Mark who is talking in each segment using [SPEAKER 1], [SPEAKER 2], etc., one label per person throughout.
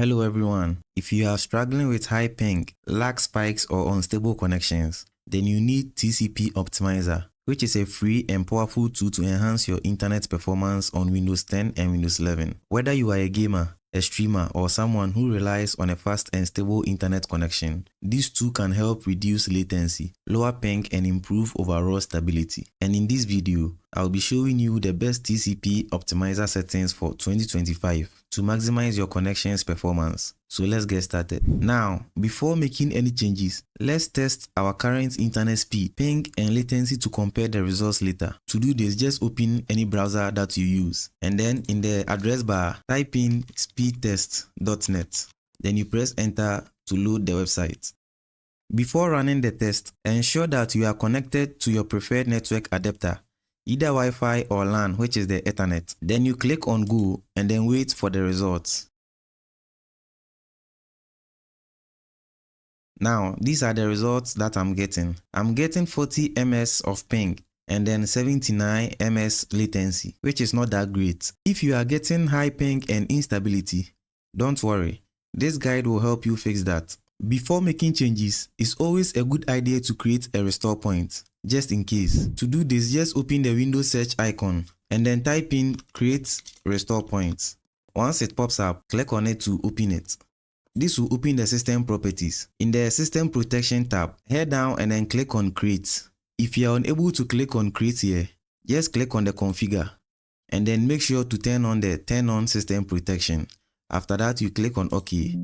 [SPEAKER 1] Hello everyone. If you are struggling with high ping, lag spikes or unstable connections, then you need TCP Optimizer, which is a free and powerful tool to enhance your internet performance on Windows 10 and Windows 11. Whether you are a gamer, a streamer, or someone who relies on a fast and stable internet connection, this tool can help reduce latency, lower ping, and improve overall stability. And in this video, I'll be showing you the best TCP Optimizer settings for 2025 to maximize your connection's performance. So let's get started. Now, before making any changes, let's test our current internet speed, ping, and latency to compare the results later. To do this, just open any browser that you use, and then in the address bar, type in speedtest.net. Then you press enter to load the website. Before running the test, ensure that you are connected to your preferred network adapter, either Wi-Fi or LAN, which is the Ethernet. Then you click on Go and then wait for the results. Now, these are the results that I'm getting. I'm getting 40 ms of ping and then 79 ms latency, which is not that great. If you are getting high ping and instability, don't worry. This guide will help you fix that. Before making changes, it's always a good idea to create a restore point, just in case. To do this, just open the Windows search icon and then type in create restore point. Once it pops up, click on it to open it. This will open the system properties. In the system protection tab, head down and then click on create. If you are unable to click on create here, just click on the configure and then make sure to turn on the turn on system protection. After that, you click on OK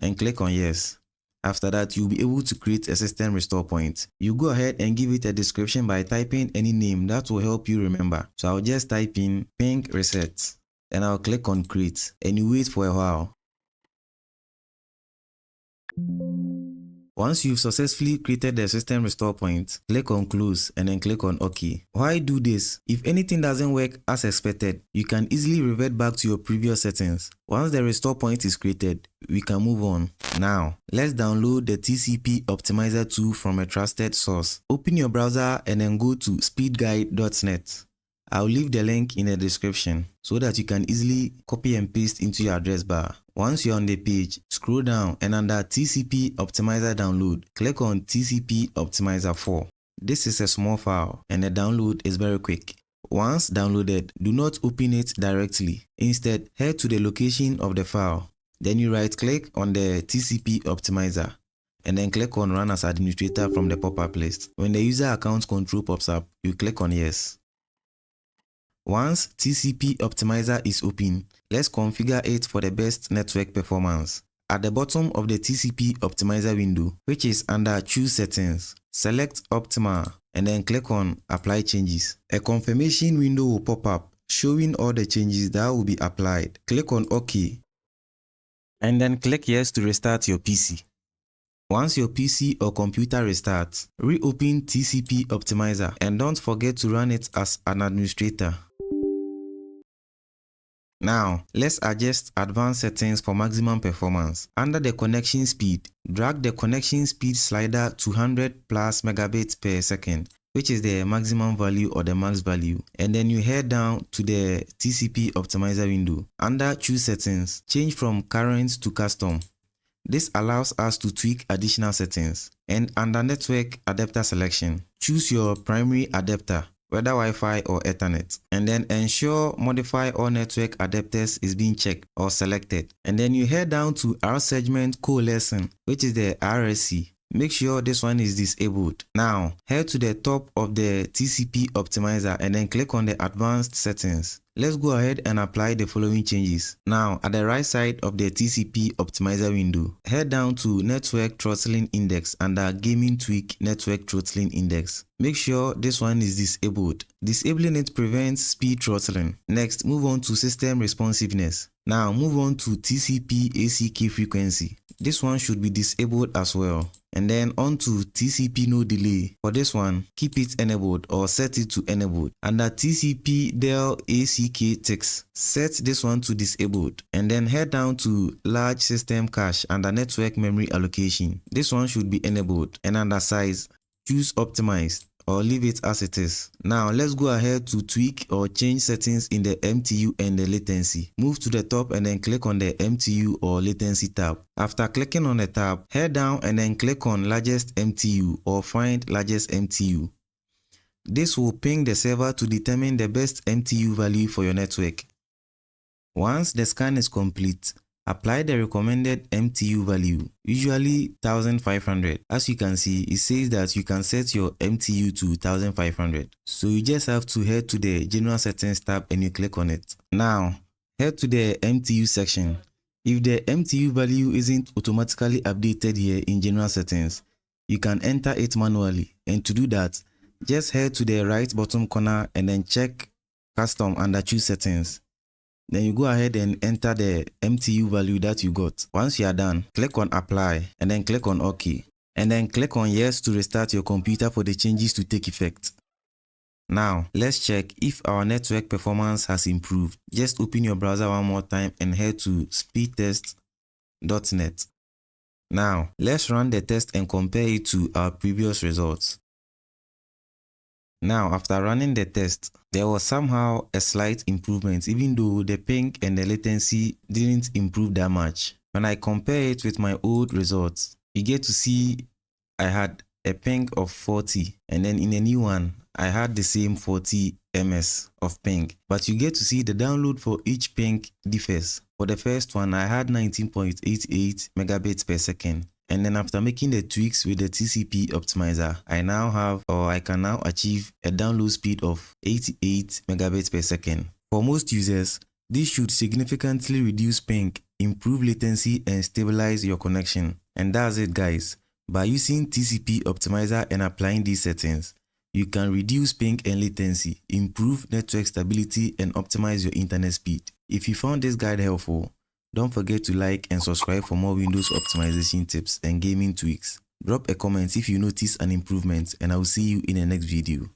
[SPEAKER 1] and click on yes. After that, you'll be able to create a system restore point. You go ahead and give it a description by typing any name that will help you remember. So I'll just type in ping reset and I'll click on create and you wait for a while. Once you've successfully created the system restore point, click on close and then click on OK. Why do this? If anything doesn't work as expected, you can easily revert back to your previous settings. Once the restore point is created, we can move on. Now, let's download the TCP Optimizer tool from a trusted source. Open your browser and then go to speedguide.net. I'll leave the link in the description so that you can easily copy and paste into your address bar. Once you're on the page, scroll down and under TCP Optimizer download, click on TCP Optimizer 4. This is a small file and the download is very quick. Once downloaded, do not open it directly. Instead, head to the location of the file. Then you right click on the TCP Optimizer and then click on Run as Administrator from the pop-up list. When the user account control pops up, you click on Yes. Once TCP Optimizer is open, let's configure it for the best network performance. At the bottom of the TCP Optimizer window, which is under Choose Settings, select Optimal and then click on Apply Changes. A confirmation window will pop up showing all the changes that will be applied. Click on OK and then click Yes to restart your PC. Once your PC or computer restarts, reopen TCP Optimizer and don't forget to run it as an administrator. Now, let's adjust advanced settings for maximum performance. Under the connection speed, drag the connection speed slider to 100 plus megabits per second, which is the maximum value or the max value. And then you head down to the TCP Optimizer window. Under Choose Settings, change from Current to Custom. This allows us to tweak additional settings. And under Network Adapter Selection, choose your primary adapter, whether Wi-Fi or Ethernet, and then ensure Modify All Network Adapters is being checked or selected. And then you head down to R segment coalescing, which is the RSC. Make sure this one is disabled. Now, head to the top of the TCP Optimizer and then click on the Advanced Settings. Let's go ahead and apply the following changes. Now, at the right side of the TCP Optimizer window, head down to Network Throttling Index under Gaming Tweak Network Throttling Index. Make sure this one is disabled. Disabling it prevents speed throttling. Next, move on to System Responsiveness. Now, move on to TCP ACK frequency. This one should be disabled as well. And then on to TCP no delay. For this one, keep it enabled or set it to enabled. Under TCP del ACK ticks, set this one to disabled. And then head down to large system cache under network memory allocation. This one should be enabled. And under size, choose optimized or leave it as it is. Now let's go ahead to tweak or change settings in the MTU and the latency. Move to the top and then click on the MTU or latency tab. After clicking on the tab, head down and then click on largest MTU or find largest MTU. This will ping the server to determine the best MTU value for your network. Once the scan is complete, apply the recommended MTU value, usually 1500. As you can see, it says that you can set your MTU to 1500. So you just have to head to the general settings tab and you click on it. Now, head to the MTU section. If the MTU value isn't automatically updated here in general settings, you can enter it manually. And to do that, just head to the right bottom corner and then check custom under choose settings. Then you go ahead and enter the MTU value that you got. Once you are done, click on apply and then click on OK. And then click on yes to restart your computer for the changes to take effect. Now, let's check if our network performance has improved. Just open your browser one more time and head to speedtest.net. Now, let's run the test and compare it to our previous results. Now, after running the test, there was somehow a slight improvement even though the ping and the latency didn't improve that much. When I compare it with my old results, you get to see I had a ping of 40 and then in the new one, I had the same 40 ms of ping. But you get to see the download for each ping differs. For the first one, I had 19.88 megabits per second. And then after making the tweaks with the TCP Optimizer, I can now achieve a download speed of 88 megabits per second. For most users, this should significantly reduce ping, improve latency and stabilize your connection. And that's it guys. By using TCP Optimizer and applying these settings, you can reduce ping and latency, improve network stability and optimize your internet speed. If you found this guide helpful, don't forget to like and subscribe for more Windows optimization tips and gaming tweaks. Drop a comment if you notice an improvement and I will see you in the next video.